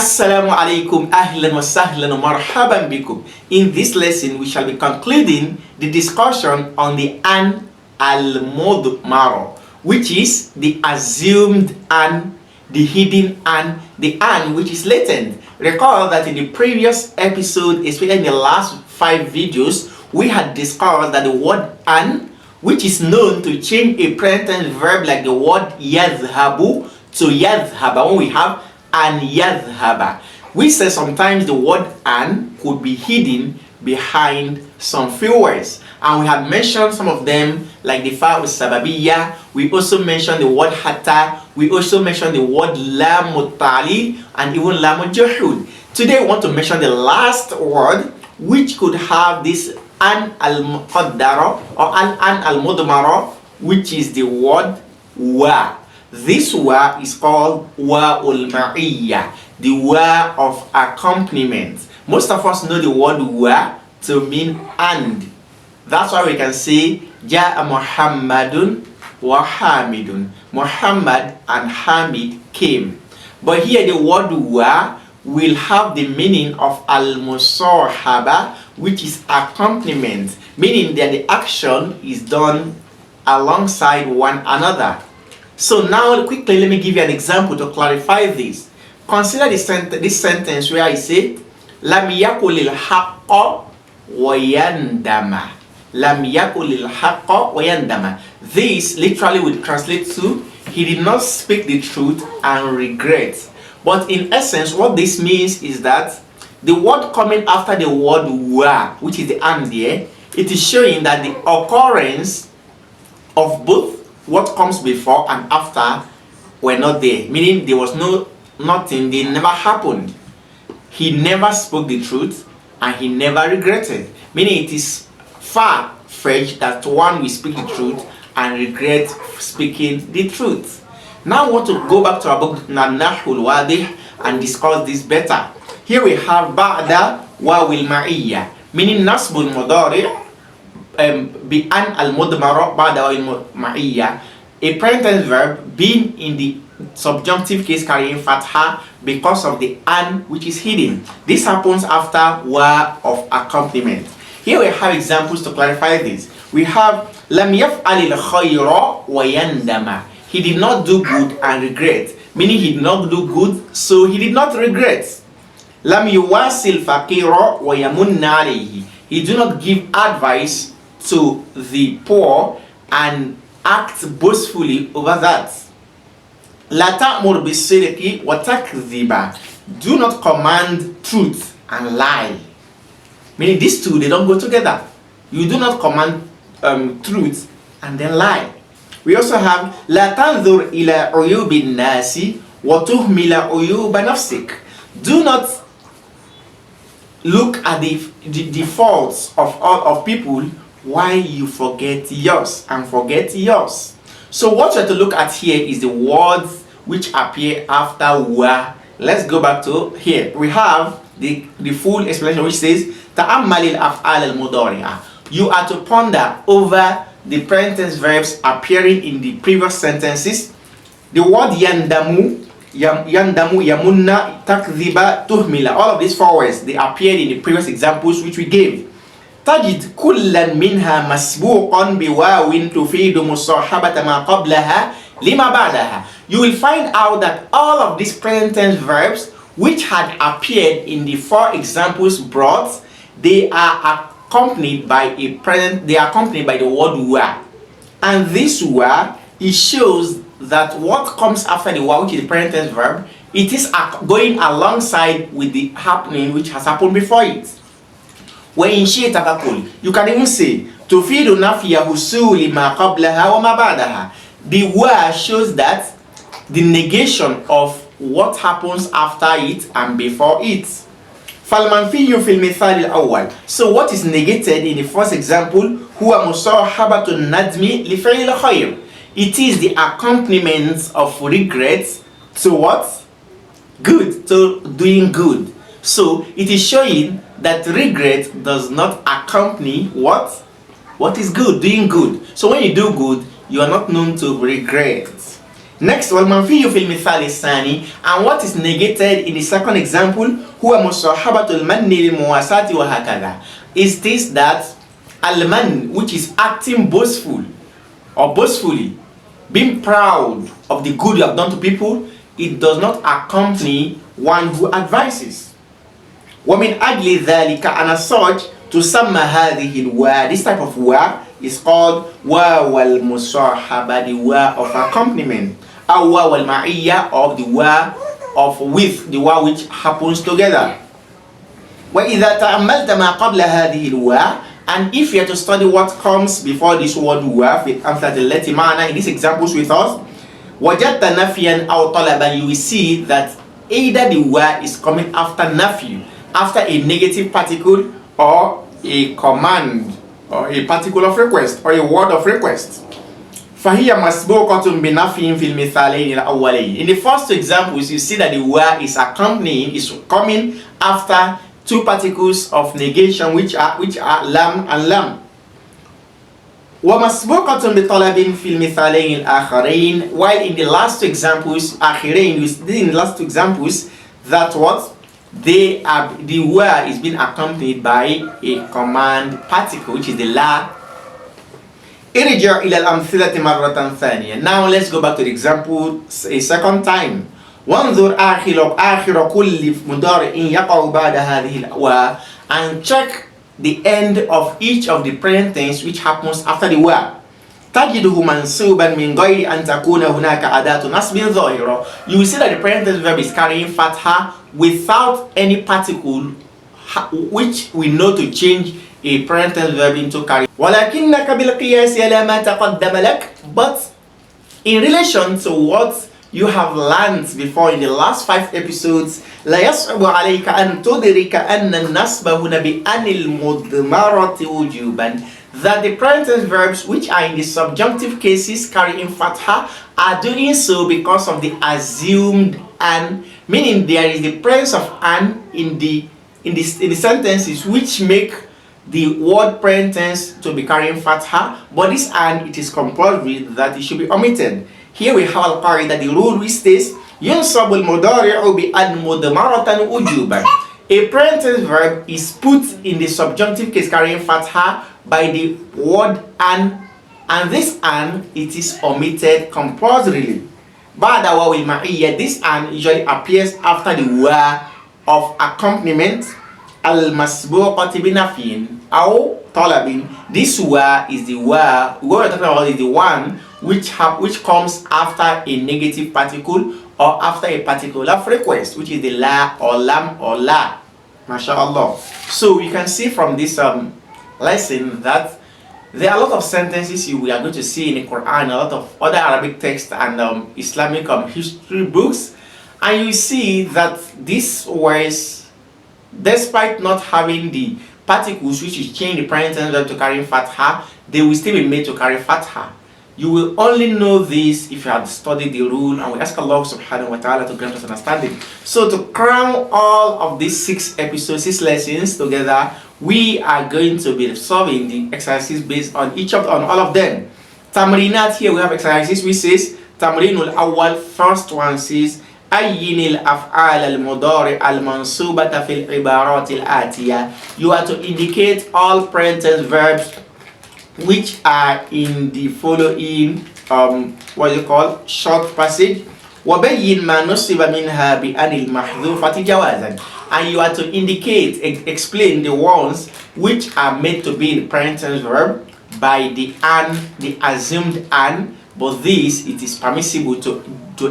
Assalamu alaikum, ahlan wa sahlan wa marhaban bikum. In this lesson, we shall be concluding the discussion on the an al-mudmaro, which is the assumed an, the hidden an which is latent. Recall that in the previous episode, especially in the last 5 videos, we had discovered that the word an, which is known to change a present verb like the word yadhhabu to yadhhaba, when we have an yadhhaba. We said sometimes the word an could be hidden behind some few words, and we have mentioned some of them like the fa sababiyya. We also mentioned the word hatta. We also mentioned the word lam ta'lil and even lam juhud. Today we want to mention the last word which could have this an al-muqaddara or an al-mudmara, which is the word wa. This wa is called wa ul-ma'iyya, the wa of accompaniment. Most of us know the word wa to mean and. That's why we can say ja'a Muhammadun wa Hamidun. Muhammad and Hamid came. But here the word wa will have the meaning of al-musahaba, which is accompaniment, meaning that the action is done alongside one another. So now quickly let me give you an example to clarify this. Consider this sentence where I say lam yakulil haqqa wa yandama. Lam yakulil haqqa wa yandama. This literally would translate to he did not speak the truth and regret. But in essence, what this means is that the word coming after the word wa, which is the and there, it is showing that the occurrence of both what comes before and after were not there. Meaning there was nothing, they never happened. He never spoke the truth and he never regretted. Meaning it is far-fetched that one will speak the truth and regret speaking the truth. Now I want to go back to our book Nahul Wadih and discuss this better. Here we have ba'da wa wil ma'iyya, meaning nasbul mudari bi an al mudmara ba'da wa wil ma'iyya, a present verb being in the subjunctive case carrying fatha because of the an which is hidden. This happens after wa of accompaniment. Here we have examples to clarify this. We have lam yaf'al al khayra wa yandama. He did not do good and regret, meaning he did not do good, so he did not regret. Lam yuwasil faqira wa yamunna alayhi. He do not give advice to the poor and act boastfully over that. La ta'mur bis-sidqi wa takdhiba. Do not command truth and lie. Meaning these two, they don't go together. You do not command truth and then lie. We also have la tanzur ila uyubin nasi wa tuhmila uyuba nafsik. Do not look at the faults of all of people while you forget yours and forget yours. So what you have to look at here is the words which appear after wa. Let's go back to here. We have the full explanation which says ta'ammalil af'al al-mudari'ah. You are to ponder over the present tense verbs appearing in the previous sentences. The word yandamu, yamunna, takdhiba, tuhmila, all of these 4 words, they appeared in the previous examples which we gave. تجد كلا منها مسبوقا بواو تفيد مصاحبة ما قبلها لما بعدها. You will find out that all of these present tense verbs which had appeared in the 4 examples brought, they are accompanied by the word wa. And this wa, it shows that what comes after the wa, which is the present tense verb, it is going alongside with the happening which has happened before it. When in shi'ta taqul, you can even say tufidu nafya husuli ma qablaha wa ma ba'daha. The wa shows that the negation of what happens after it and before it. فالمنفي في المثال الأول. So what is negated in the first example هو مصاحبة الندم لفعل الخير. It is the accompaniment of regret to what? Good, to doing good. So it is showing that regret does not accompany what is good, doing good. So when you do good, you are not known to regret. Next, والمنفي في المثال الثاني, and what is negated in the second example هو مصاحبة المن للمواساة وهكذا, is this that al-man, which is acting boastful or boastfully, being proud of the good you have done to people, it does not accompany one who advises. ومن أجل ذلك, and as such, تسمى هذه الواو, this type of واو is called واو المصاحبة, the واو of accompaniment, أو واو المعية, of the واو of with, the واو which happens together. وإذا تأملت ما قبل هذه الواو, and if you are to study what comes before this word واو في الأمثلة التي معنا, in these examples with us, وجدت نفيا أو طلبا, you will see that either the واو is coming after نفي, after a negative particle, or a command, or a particle of request, or a word of request. فهي مسبوقة بنفي في المثالين الأولين. In the first two examples, you see that the word is accompanying, is coming after two particles of negation, which are lam and lam. ومسبوقة بطلب في المثالين الآخرين. While in the last two examples, آخرين, you see in the last two examples that what? The word is being accompanied by a command particle, which is the la. ارجع إلى الأمثلة مرة ثانية. Now let's go back to the example a second time. وانظر آخر كل مضارع يقع بعد هذه الواو, and check the end of each of the present tense which happens after the word. تجده منصوبا من غير أن تكون هناك أداة نصب ظاهرة. You will see that the present tense verb is carrying fatha without any particle which we know to change a present tense verb into carry. ولكنك بالقياس على ما تقدم لك, but in relation to what you have learned before in the last 5 episodes, لا يصعب عليك أن تدرك أن النصب هنا بأن المضمرة وجوبا, that the present tense verbs which are in the subjunctive cases carrying fatha are doing so because of the assumed an, meaning there is the presence of an in the sentences which make the word present tense to be carrying fatha, but this an, it is compulsory that it should be omitted. Here we have al-qaida, the rule which states ينصب المضارع بأن مضمرة وجوبا. A present tense verb is put in the subjunctive case carrying fatha by the word an, and this an, it is omitted compulsorily. بعد واو المعية, this an usually appears after the wa of accompaniment, المسبوقة بنفي أو طلب. This wa is the wa we're talking about, is the one which comes after a negative particle or after a particular request, which is the la or lam or la. MashaAllah. So you can see from this lesson that there are a lot of sentences we are going to see in the Quran, a lot of other Arabic texts and Islamic history books, and you see that these words, despite not having the particles which is change the present tense verb to carry fatha, they will still be made to carry fatha. You will only know this if you have studied the rule, and we ask Allah subhanahu wa ta'ala to grant us understanding. So to crown all of these 6 episodes, 6 lessons together, we are going to be solving the exercises based on all of them. Tamrinat, here we have exercises which says Tamrinul Awwal, first one says أين الأفعال المضارع المنصوبة في العبارات الآتية. You are to indicate all present tense verbs which are in the following short passage. وبين ما نصب منها بأن المحذوفة جوازا. And you are to indicate, explain the ones which are made to be in the present tense verb by the an, the assumed an, but this, it is permissible to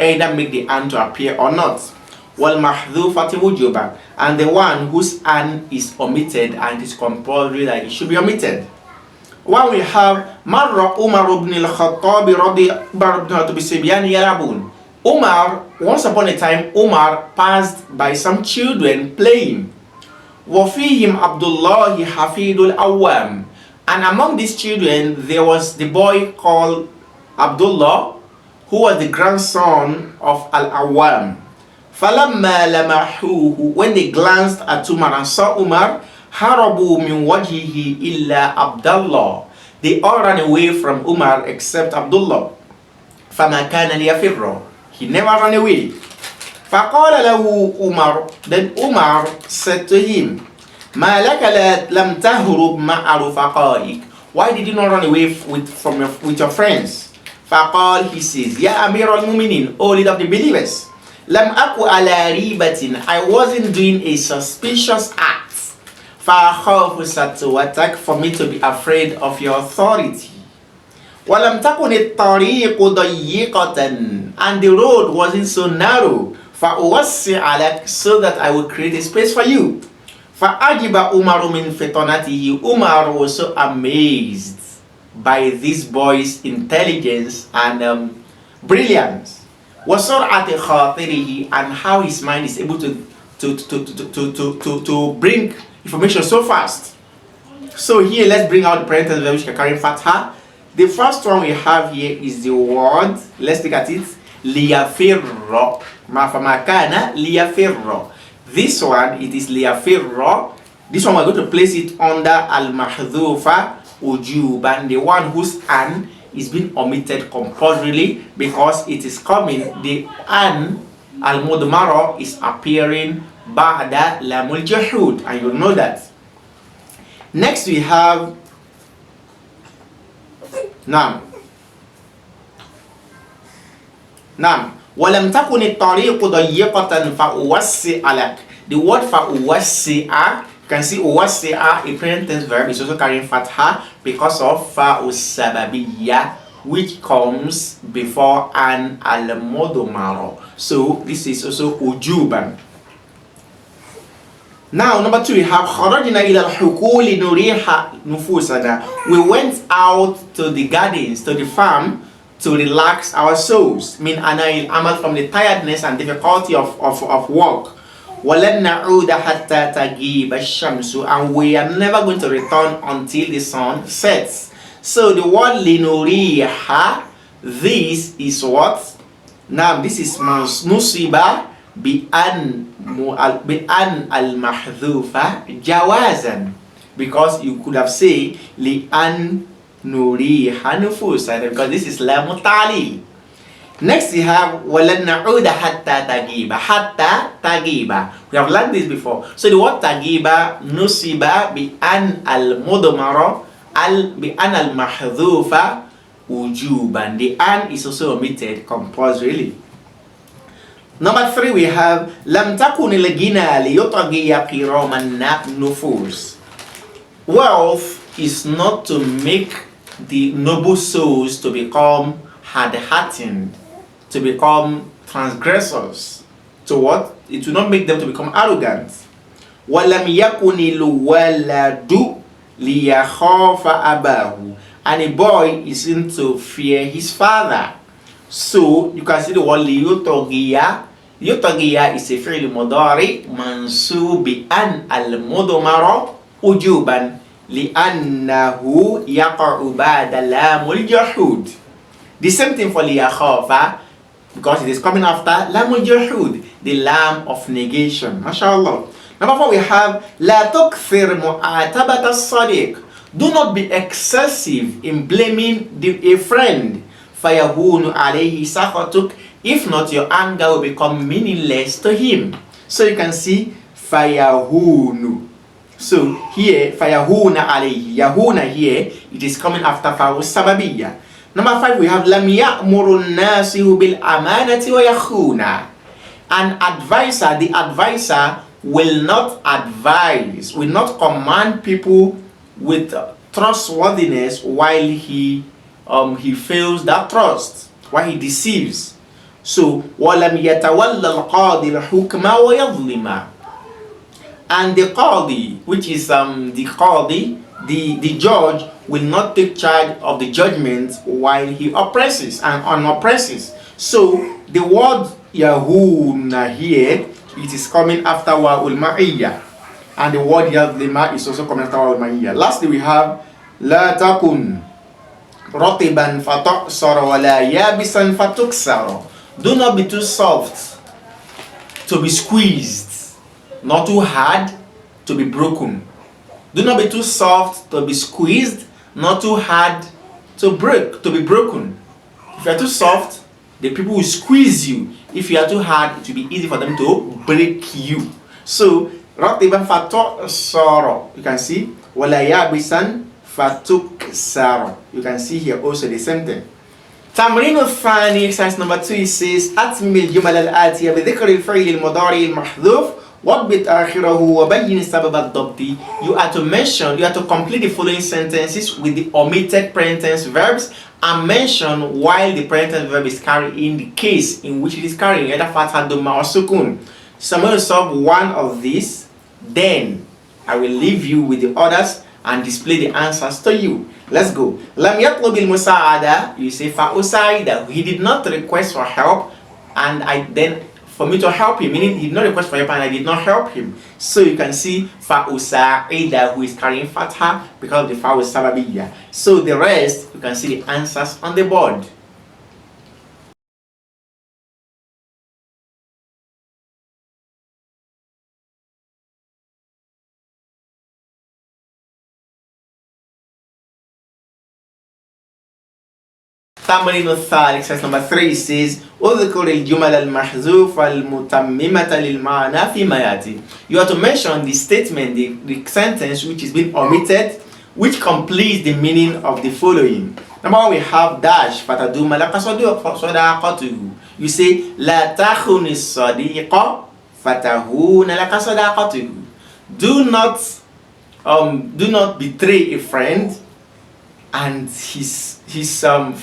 either make the an to appear or not. وَالْمَحْذُوفَةِ وُجُوبًا, and the one whose an is omitted and it is compulsory that it should be omitted. When we have مَرَّ عُمَرُ بْنِ الْخَطَّابِ رَضِيَ اللَّهُ بِالصِّبْيَانِ يَلْعَبُونَ. Umar, once upon a time, Umar passed by some children playing. وَفِيهِمْ عَبْدُ اللَّهِ حَفِيدُ الْأَوَّامِ. And among these children, there was the boy called Abdullah, who was the grandson of Al-Awwam. فَلَمَّا لَمَحُوهُ. When they glanced at Umar and saw Umar, هَرَبُوا مِنْ وَجْهِهِ إِلَّا عَبْدَ اللَّهِ. They all ran away from Umar except Abdullah. فما كان ليفر. He never ran away. فقال له عمر, then Umar said to him, ما لك لم تهرب مع رفقائك? Why did you not run away with your friends? فقال, he says, يا أمير المؤمنين, O leader of the believers, لم أكو على ريبة, I wasn't doing a suspicious act. فأخاف ستوتك, for me to be afraid of your authority. ولم تكن الطريق ضيقة, and the road wasn't so narrow. فأوسع لك, so that I will create a space for you. فأجب عمر من فطنته. Umar was so amazed by this boy's intelligence and brilliance. وسرعة خاطره, and how his mind is able to bring information so fast. So here, let's bring out the present tense which are carrying fatha. The first one we have here is the word. Let's look at it. ليفر. ما فما كان ليفر. This one, it is ليفر. This one we're going to place it under al-mahdhufa ujuban, the one whose an is being omitted compulsorily because it is coming. The an al-mudmara is appearing ba'da lamul jahud, and you know that. Next we have Nam. وَلَمْ تَكُنِ الطَّرِيقُ ضَيِّقَةً فَأُوَسِّعَ لَكَ. The word فَأُوَسِّعَ, you can see uwasi'a, a present tense verb, is also carrying fatha because of fa'us sababiyya, which comes before an al-mudmara. So this is also ujuban. Now, number 2, we have خرجنا إلى الحقول نريح نفوسنا. We went out to the gardens, to the farm, to relax our souls. Min ana'il amal, from the tiredness and difficulty of work. ولن نعود حتى تغيب الشمس, and we are never going to return until the sun sets. So the word linuriha, this is what? Now this is nusiba bi'an al-mahdhufa jawazan, because you could have said li'an nuriha nufusa, because this is la mutali. Next we have walan na'uda hatta tagiba. Hatta tagiba, we have learned this before. So the word tagiba nusiba bi'an al-mudmara bi'an al-mahdhufa ujuban. The an is also omitted compulsorily. Number 3, we have lam takun al-ghina liyutaghiya qiraman nufus. Wealth is not to make the noble souls to become hard-hearted, to become transgressors. To what? It will not make them to become arrogant. وَلَمْ يَكُنِ الْوَلَدُ لِيَخَافَ أَبَاهُ. And a boy isn't to fear his father. So you can see the word liyutaghiya. Liyutaghiya is a fi'l mudari mansub bi an al-mudmara ujuban li'annahu yaqa'u ba'da lamul jahud. The same thing for liyakhafa, because it is coming after lamul jahud, the lam of negation. MashaAllah. Number 4, we have la tukthir mu'atabat as-sadiq. Do not be excessive in blaming a friend. Fayahunu alayhi sakhatuk. If not, your anger will become meaningless to him. So you can see fayahunu. So here, fayahuna alayhi. Yahuna here, it is coming after fa'us sababiyya. Number 5, we have lam ya'muru an-nasihu bil amanati wa yakhuna. An advisor, the advisor will not advise, will not command people with trustworthiness while he fails that trust, while he deceives. So walam yatawalla al-qadi al-hukma wa yadhlima. And the qadi, which is the qadi, the judge, will not take charge of the judgment while he oppresses and unoppresses. So the word yahuna here, it is coming after wa'ul ma'iyya, and the word yadlima is also coming after wa'ul ma'iyya. Lastly, we have la takun ratiban fatuksara wa la yabisan fatuksara. Do not be too soft to be squeezed, not too hard to be broken. Do not be too soft to be squeezed, not too hard to be broken. If you are too soft, The people will squeeze you. If you are too hard, it will be easy for them to break you. So, ratiban fatok soro. You can see. Wala yabisan fatuk saro. You can see here also the same thing. تمرين الثاني exercise number 2 it says أتم الجمل الآتية بذكر الفعل المضارع المحذوف واضبط آخره وبين سبب الضبط. You are to complete the following sentences with the omitted present tense verbs and mention while the present tense verb is carried in the case in which it is carrying either fatha, dhamma or sukun. So I'm going to solve one of these, then I will leave you with the others and display the answers to you. Let's go. Lam yatlub al-musa'ada. You say fa'usaida. He did not request for help, and for me to help him, meaning he did not request for help and I did not help him. So you can see fa'usaida, who is carrying fatha because of the fa'u sababiyya. So the rest, you can see the answers on the board. تمرين الثالث exercise number 3 says اذكر الجمل المحذوفة المتممة للمعنى فيما يأتي. You have to mention the statement, the sentence which is being omitted, which completes the meaning of the following. Number 1, we have dash فتدوم لك صداقته. You say لا تخن الصديق فتهون لك صداقته. Do not betray a friend and his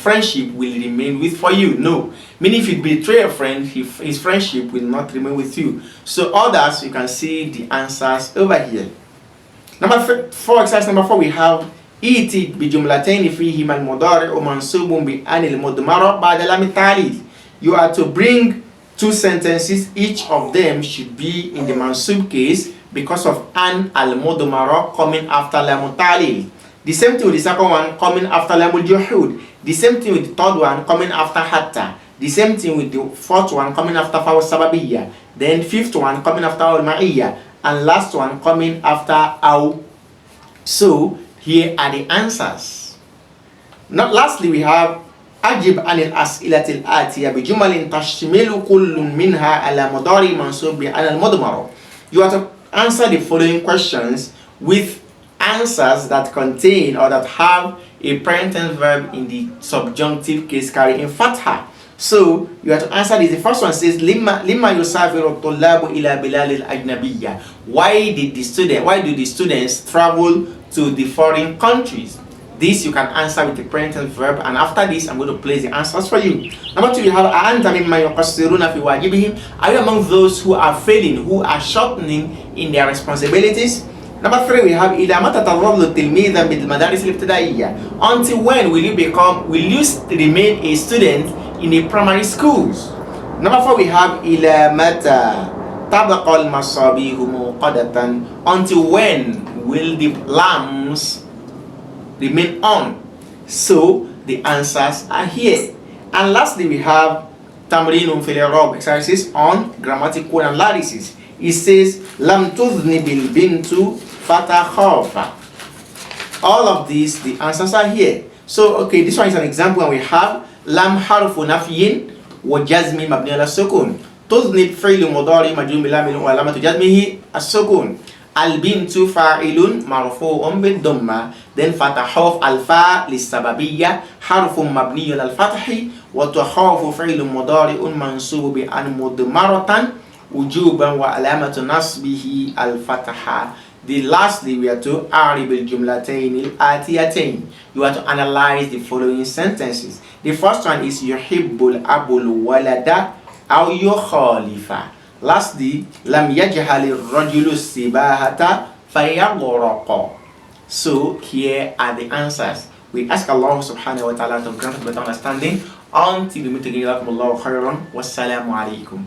friendship will remain with for you. No, meaning if you betray a friend, his friendship will not remain with you. So others, you can see the answers over here. Number 4, exercise number 4, we have ائتِ بجملتين فيهما المضارع منصوب بأن المضمرة بعد لام التعليل. You are to bring 2 sentences, each of them should be in the mansub case because of an al-mudmara coming after lam al-ta'lil. The same thing with the second one coming after lamul juhud. The same thing with the third one coming after hatta. The same thing with the fourth one coming after fa'u sababiyya. Then fifth one coming after al-ma'iyya. And last one coming after aw. So here are the answers. Now lastly we have أجب عن الأسئلة الآتية بجمل تشمل كل منها على مضارع منصوب بأن المضمر. You have to answer the following questions with answers that contain or that have a present tense verb in the subjunctive case carrying fatha. So you have to answer this. The first one says lima yusafiru at-tullabu ila bilal al-ajnabiyya. Why do the students travel to the foreign countries? This you can answer with the present tense verb, and after this I'm going to place the answers for you. Number 2, you have a'anta mimma yuqassiruna fi wajibihim. Are you among those who are failing, who are shortening in their responsibilities? Number 3, we have إلى متى تظل تلميذا بالمدارس الابتدائية. Until when will you remain a student in the primary schools? Number 4, we have إلى متى تبقى المصابيح موقدة. Until when will the lamps remain on? So the answers are here. And lastly, we have تمرين في الإعراب exercises on grammatical analysis. It says لم تذنب البنت فتخاف. All of these, the answers are here. So okay, this one is an example, and we have لم حرف نفي وجزم مبني على السكون. تذنب فعل مضارع مجزوم بلام وعلامة جزمه السكون. البنت فاعل مرفوع بالضمة. Then فتخاف الفاء للسببية حرف مبني على الفتح. وتخاف فعل مضارع منصوب بأن مضمرة وجوبا وعلامة نصبه الفتحة. Lastly, we are to أعرب الجملتين الآتيتين. You are to analyze the following sentences. The first one is يحب الأب الولد أو يخالف. Lastly, لم يجهل الرجل السباحة فيغرق. So here are the answers. We ask Allah subhanahu wa ta'ala to grant us better understanding. Until we meet again, jazakumullahu khairan. Wassalamu alaikum.